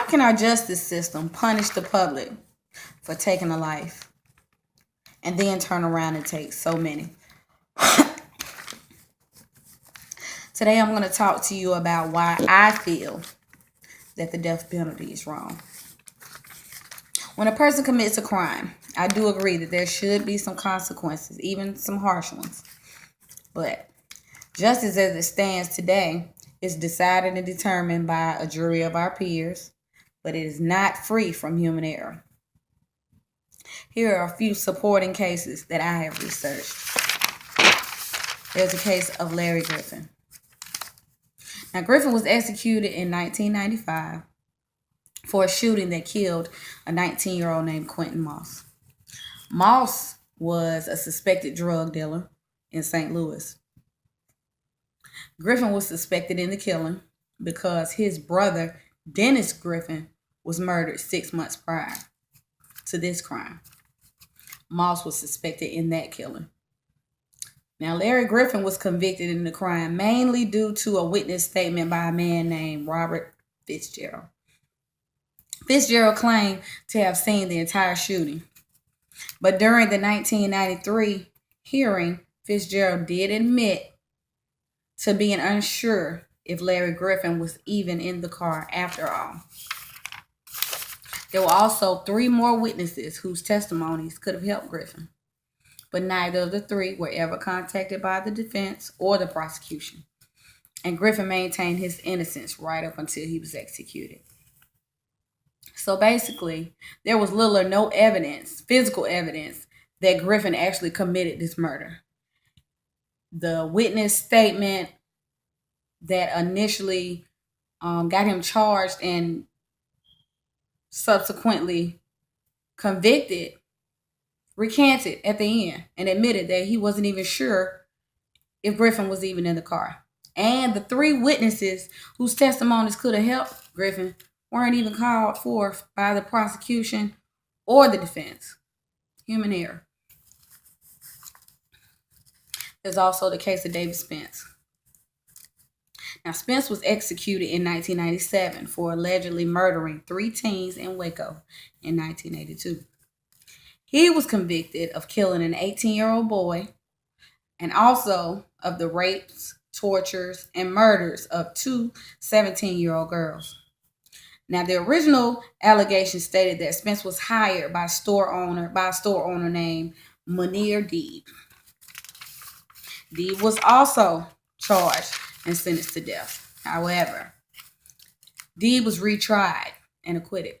can our justice system punish the public for taking a life and then turn around and take so many? Today I'm going to talk to you about why I feel that the death penalty is wrong. When a person commits a crime, I do agree that there should be some consequences, even some harsh ones. But justice as it stands today is decided and determined by a jury of our peers, but it is not free from human error. Here are a few supporting cases that I have researched. There's a case of Larry Griffin. Now, Griffin was executed in 1995 for a shooting that killed a 19-year-old named Quentin Moss. Moss was a suspected drug dealer in St. Louis. Griffin was suspected in the killing because his brother, Dennis Griffin, was murdered 6 months prior to this crime. Moss was suspected in that killing. Now, Larry Griffin was convicted in the crime mainly due to a witness statement by a man named Robert Fitzgerald. Fitzgerald claimed to have seen the entire shooting. But during the 1993 hearing, Fitzgerald did admit to being unsure if Larry Griffin was even in the car after all. There were also 3 more witnesses whose testimonies could have helped Griffin, but neither of the 3 were ever contacted by the defense or the prosecution, and Griffin maintained his innocence right up until he was executed. So basically, there was little or no evidence, physical evidence, that Griffin actually committed this murder. The witness statement that initially got him charged and subsequently convicted recanted at the end and admitted that he wasn't even sure if Griffin was even in the car. And the 3 witnesses whose testimonies could have helped Griffin weren't even called forth by the prosecution or the defense. Human error. There's also the case of David Spence. Now, Spence was executed in 1997 for allegedly murdering 3 teens in Waco in 1982. He was convicted of killing an 18-year-old boy and also of the rapes, tortures, and murders of 2 17-year-old girls. Now, the original allegation stated that Spence was hired by a store owner named Munir Deeb. Deeb was also charged and sentenced to death. However, Deeb was retried and acquitted.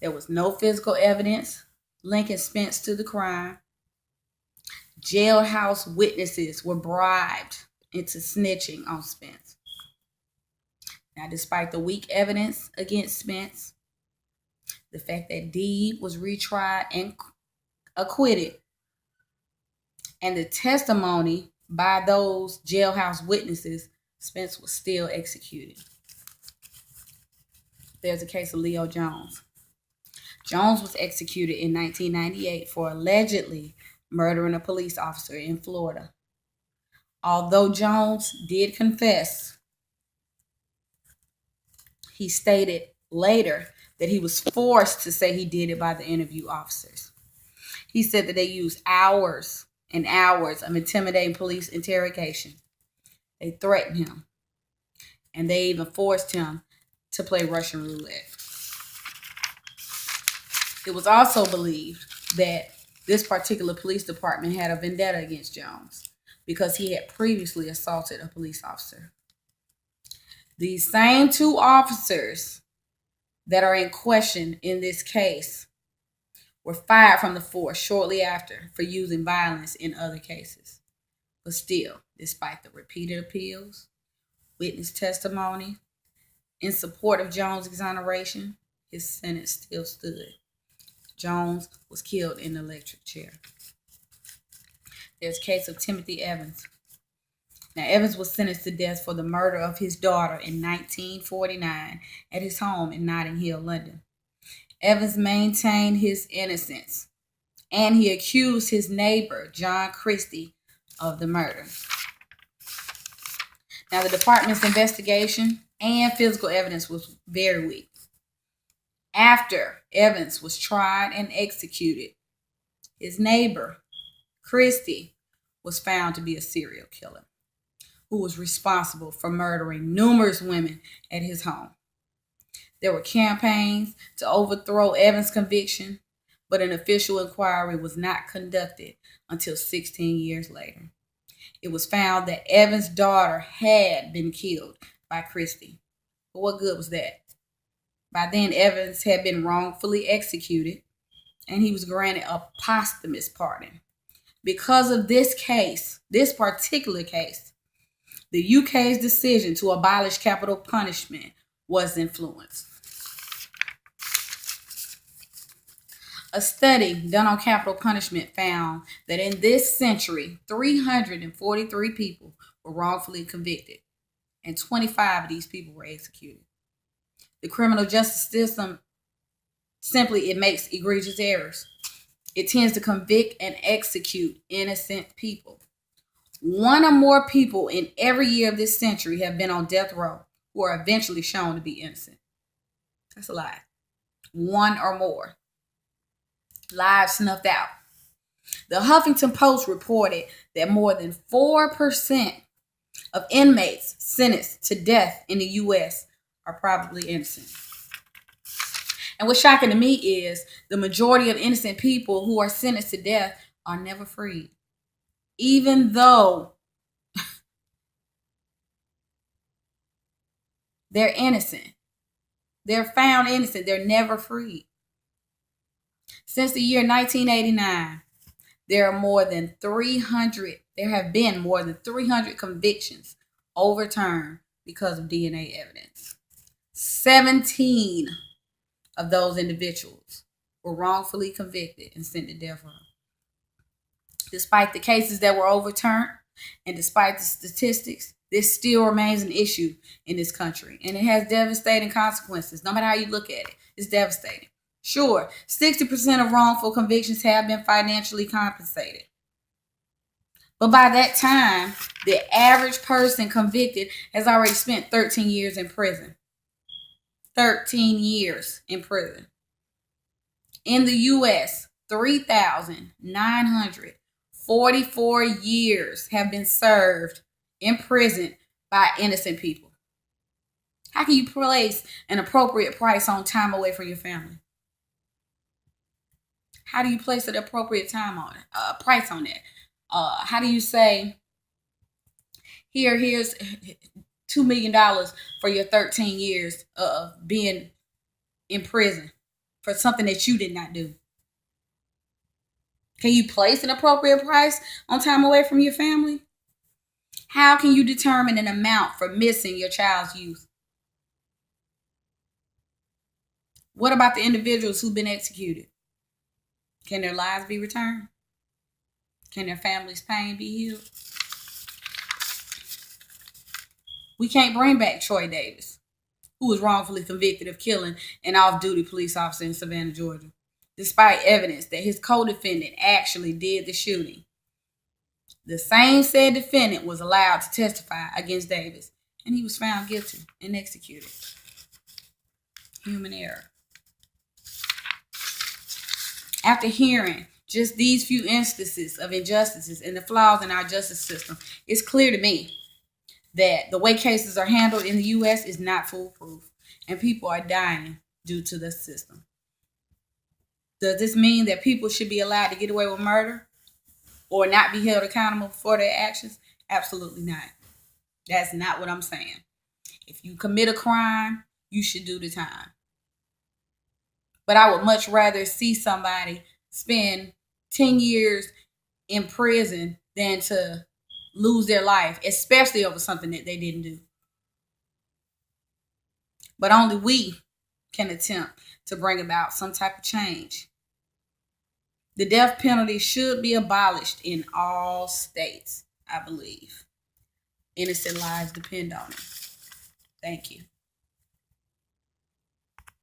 There was no physical evidence linking Spence to the crime. Jailhouse witnesses were bribed into snitching on Spence. Now, despite the weak evidence against Spence, the fact that Deeb was retried and acquitted, and the testimony by those jailhouse witnesses, Spence was still executed. There's a case of Leo Jones. Jones was executed in 1998 for allegedly murdering a police officer in Florida. Although Jones did confess, he stated later that he was forced to say he did it by the interview officers. He said that they used hours and hours of intimidating police interrogation. They threatened him, and they even forced him to play Russian roulette. It was also believed that this particular police department had a vendetta against Jones because he had previously assaulted a police officer. These same 2 officers that are in question in this case were fired from the force shortly after for using violence in other cases. But still, despite the repeated appeals, witness testimony, in support of Jones' exoneration, his sentence still stood. Jones was killed in an electric chair. There's a case of Timothy Evans. Now, Evans was sentenced to death for the murder of his daughter in 1949 at his home in Notting Hill, London. Evans maintained his innocence, and he accused his neighbor, John Christie, of the murder. Now, the department's investigation and physical evidence was very weak. After Evans was tried and executed, his neighbor, Christie, was found to be a serial killer who was responsible for murdering numerous women at his home. There were campaigns to overthrow Evans' conviction, but an official inquiry was not conducted until 16 years later. It was found that Evans' daughter had been killed by Christie. But what good was that? By then, Evans had been wrongfully executed, and he was granted a posthumous pardon. Because of this case, this particular case, the UK's decision to abolish capital punishment was influenced. A study done on capital punishment found that in this century, 343 people were wrongfully convicted, and 25 of these people were executed. The criminal justice system it makes egregious errors. It tends to convict and execute innocent people. One or more people in every year of this century have been on death row who are eventually shown to be innocent. That's a lie. One or more. Lives snuffed out. The Huffington Post reported that more than 4% of inmates sentenced to death in the U.S. are probably innocent. And what's shocking to me is the majority of innocent people who are sentenced to death are never freed. Even though they're innocent. They're found innocent. They're never freed. Since the year 1989, there have been more than 300 convictions overturned because of DNA evidence. 17 of those individuals were wrongfully convicted and sent to death row. Despite the cases that were overturned and despite the statistics, this still remains an issue in this country, and it has devastating consequences. No matter how you look at it, it's devastating. Sure, 60% of wrongful convictions have been financially compensated. But by that time, the average person convicted has already spent 13 years in prison. 13 years in prison. In the U.S., 3,944 years have been served in prison by innocent people. How can you place an appropriate price on time away from your family? How do you place an appropriate price on it? How do you say, here's $2 million for your 13 years of being in prison for something that you did not do? Can you place an appropriate price on time away from your family? How can you determine an amount for missing your child's youth? What about the individuals who've been executed? Can their lives be returned? Can their family's pain be healed? We can't bring back Troy Davis, who was wrongfully convicted of killing an off-duty police officer in Savannah, Georgia, despite evidence that his co-defendant actually did the shooting. The same said defendant was allowed to testify against Davis, and he was found guilty and executed. Human error. After hearing just these few instances of injustices and the flaws in our justice system, it's clear to me that the way cases are handled in the U.S. is not foolproof, and people are dying due to the system. Does this mean that people should be allowed to get away with murder or not be held accountable for their actions? Absolutely not. That's not what I'm saying. If you commit a crime, you should do the time. But I would much rather see somebody spend 10 years in prison than to lose their life, especially over something that they didn't do. But only we can attempt to bring about some type of change. The death penalty should be abolished in all states, I believe. Innocent lives depend on it. Thank you.